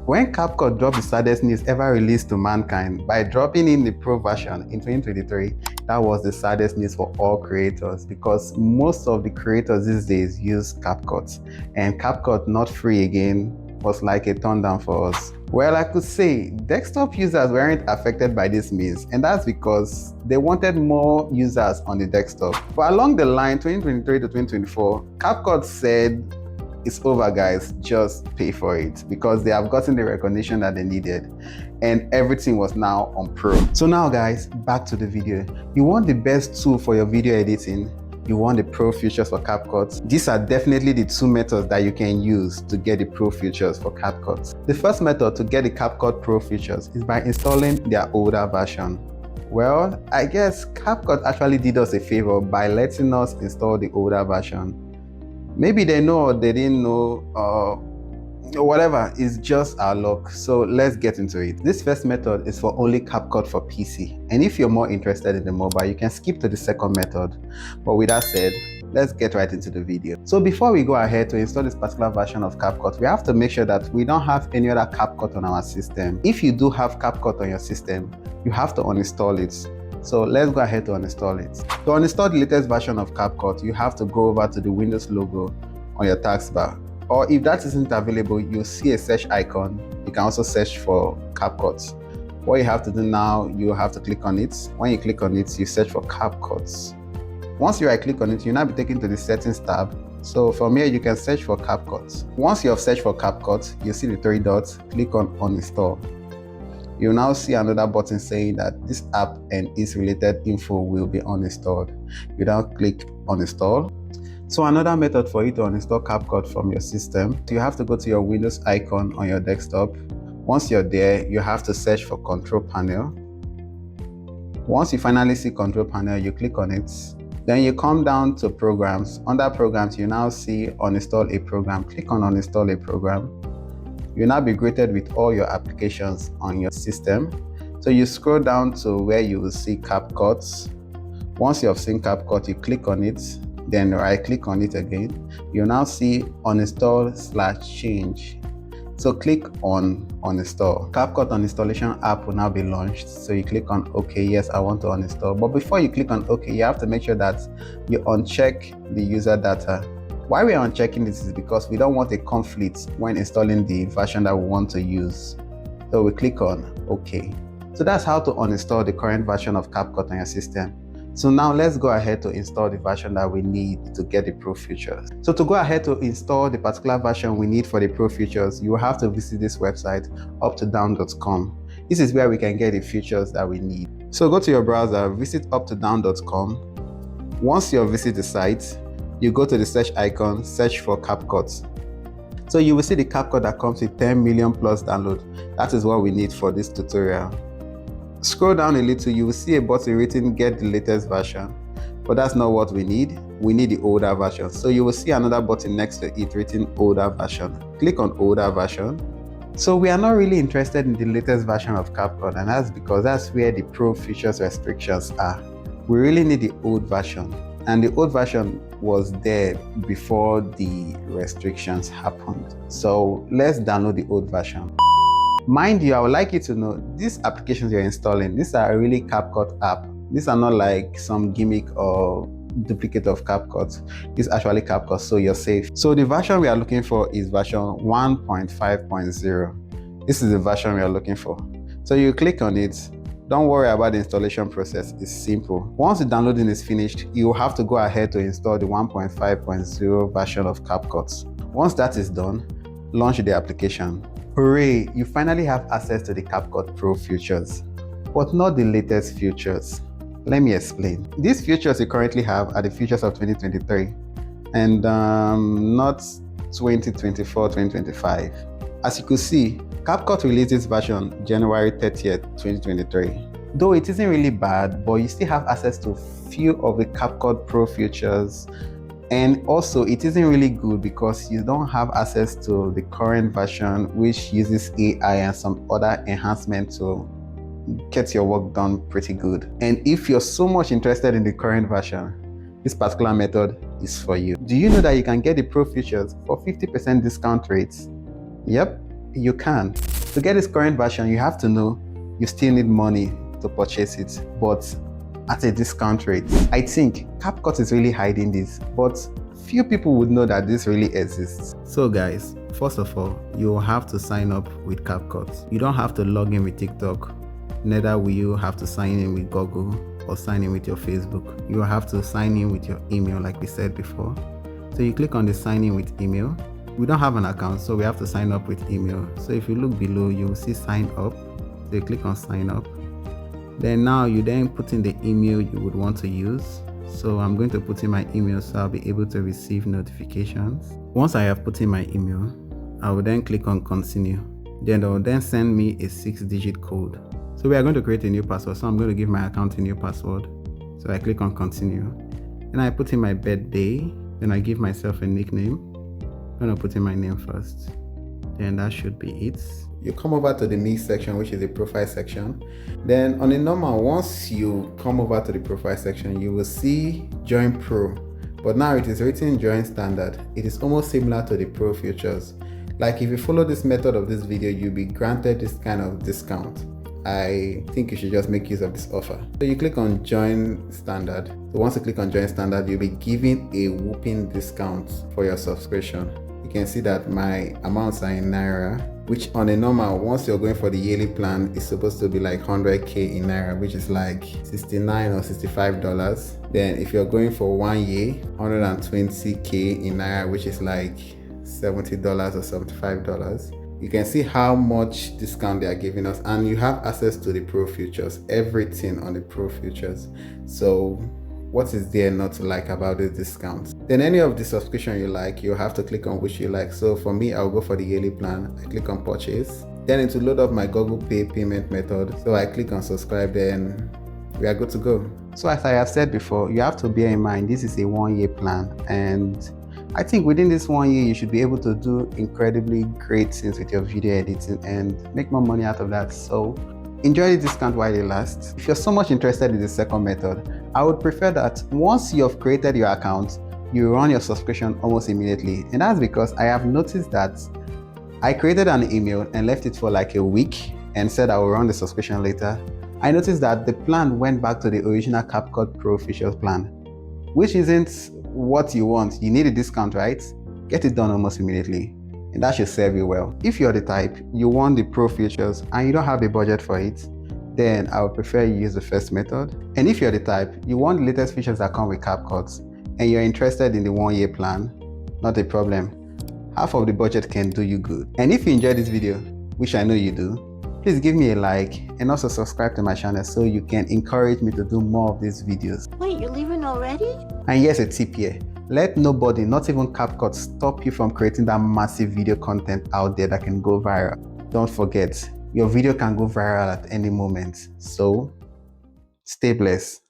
When CapCut dropped the saddest news ever released to mankind by dropping in the Pro version in 2023, that was the saddest news for all creators because most of the creators these days use CapCut, and CapCut not free again was like a turn down for us. Well, I could say desktop users weren't affected by this news, and that's because they wanted more users on the desktop. But along the line, 2023 to 2024, CapCut said, "It's over, guys, just pay for it," because they have gotten the recognition that they needed and everything was now on Pro. So now guys, back to the video. You want the best tool for your video editing? You want the Pro features for CapCut? These are definitely the two methods that you can use to get the Pro features for CapCut. The first method to get the CapCut Pro features is by installing their older version. Well, I guess CapCut actually did us a favor by letting us install the older version. Maybe they know or they didn't know, whatever, it's just our luck. So let's get into it. This first method is for only CapCut for PC. And if you're more interested in the mobile, you can skip to the second method. But with that said, let's get right into the video. So before we go ahead to install this particular version of CapCut, we have to make sure that we don't have any other CapCut on our system. If you do have CapCut on your system, you have to uninstall it. So let's go ahead to uninstall it. To uninstall the latest version of CapCut, you have to go over to the Windows logo on your taskbar. Or if that isn't available, you'll see a search icon. You can also search for CapCut. What you have to do now, you have to click on it. When you click on it, you search for CapCut. Once you right-click on it, you'll now be taken to the Settings tab. So from here, you can search for CapCut. Once you have searched for CapCut, you'll see the three dots. Click on Uninstall. You'll now see another button saying that this app and its related info will be uninstalled. You now click Uninstall. So another method for you to uninstall CapCut from your system, you have to go to your Windows icon on your desktop. Once you're there, you have to search for Control Panel. Once you finally see Control Panel, you click on it. Then you come down to Programs. Under Programs, you now see Uninstall a Program. Click on Uninstall a Program. You'll now be greeted with all your applications on your system. So you scroll down to where you will see CapCut. Once you have seen CapCut, you click on it, then right-click on it again. You'll now see Uninstall/Change. So click on Uninstall. CapCut Uninstallation app will now be launched. So you click on OK, yes, I want to uninstall. But before you click on OK, you have to make sure that you uncheck the user data. Why we are unchecking this is because we don't want a conflict when installing the version that we want to use. So we click on OK. So that's how to uninstall the current version of CapCut on your system. So now let's go ahead to install the version that we need to get the Pro features. So to go ahead to install the particular version we need for the Pro features, you will have to visit this website, uptodown.com. This is where we can get the features that we need. So go to your browser, visit uptodown.com. Once you visit the site, you go to the search icon, search for CapCut. So you will see the CapCut that comes with 10 million plus download. That is what we need for this tutorial. Scroll down a little, you will see a button written get the latest version, but that's not what we need. We need the older version. So you will see another button next to it written older version. Click on older version. So we are not really interested in the latest version of CapCut, and that's because that's where the Pro features restrictions are. We really need the old version. And the old version was there before the restrictions happened. So let's download the old version. Mind you, I would like you to know, these applications you're installing, these are really CapCut app. These are not like some gimmick or duplicate of CapCut. This is actually CapCut, so you're safe. So the version we are looking for is version 1.5.0. This is the version we are looking for. So you click on it. Don't worry about the installation process, it's simple. Once the downloading is finished, you will have to go ahead to install the 1.5.0 version of CapCut. Once that is done, launch the application. Hooray, you finally have access to the CapCut Pro features, but not the latest features. Let me explain. These features you currently have are the features of 2023 and not 2024-2025. As you could see, CapCut released this version January 30th, 2023. Though it isn't really bad, but you still have access to few of the CapCut Pro features, and also it isn't really good because you don't have access to the current version, which uses AI and some other enhancements to get your work done pretty good. And if you're so much interested in the current version, this particular method is for you. Do you know that you can get the Pro features for 50% discount rates? Yep, You can. To get this current version, you have to know you still need money to purchase it, but at a discount rate. I think CapCut is really hiding this, but few people would know that this really exists. So guys, first of all, you will have to sign up with CapCut. You don't have to log in with TikTok, neither will you have to sign in with Google or sign in with your Facebook. You will have to sign in with your email like we said before. So you click on the sign in with email. We don't have an account, so we have to sign up with email. So if you look below, you will see sign up. So you click on sign up. Then now you then put in the email you would want to use. So I'm going to put in my email so I'll be able to receive notifications. Once I have put in my email, I will then click on continue. Then they will then send me a 6-digit code. So we are going to create a new password. So I'm going to give my account a new password. So I click on continue. And I put in my birthday. Then I give myself a nickname. I'm going to put in my name first. Then that should be it. You come over to the me section, which is the profile section. Then on the normal, once you come over to the profile section, you will see join pro, but now it is written join standard. It is almost similar to the pro features. Like if you follow this method of this video, you'll be granted this kind of discount. I think you should just make use of this offer. So you click on join standard. So once you click on join standard, you'll be given a whopping discount for your subscription. You can see that my amounts are in Naira, which on a normal, once you're going for the yearly plan, is supposed to be like 100k in Naira, which is like 69 or $65. Then if you're going for 1 year, 120k in Naira, which is like $70 or $75. You can see how much discount they are giving us, and you have access to the pro features, everything on the pro features. So what is there not to like about this discount? Then any of the subscription you like, you have to click on which you like. So for me, I'll go for the yearly plan. I click on purchase. Then it will load up my Google Pay payment method. So I click on subscribe, then we are good to go. So as I have said before, you have to bear in mind, this is a 1-year plan. And I think within this 1 year, you should be able to do incredibly great things with your video editing and make more money out of that. So enjoy the discount while it lasts. If you're so much interested in the second method, I would prefer that once you have created your account, you run your subscription almost immediately. And that's because I have noticed that I created an email and left it for like a week and said I will run the subscription later. I noticed that the plan went back to the original CapCut Pro features plan, which isn't what you want. You need a discount, right? Get it done almost immediately. And that should serve you well. If you're the type, you want the pro features and you don't have a budget for it, then I would prefer you use the first method. And if you're the type, you want the latest features that come with CapCut and you're interested in the 1-year plan, not a problem. Half of the budget can do you good. And if you enjoyed this video, which I know you do, please give me a like and also subscribe to my channel so you can encourage me to do more of these videos. Wait, you're leaving already? And here's a tip here. Let nobody, not even CapCut, stop you from creating that massive video content out there that can go viral. Don't forget, your video can go viral at any moment. So, stay blessed.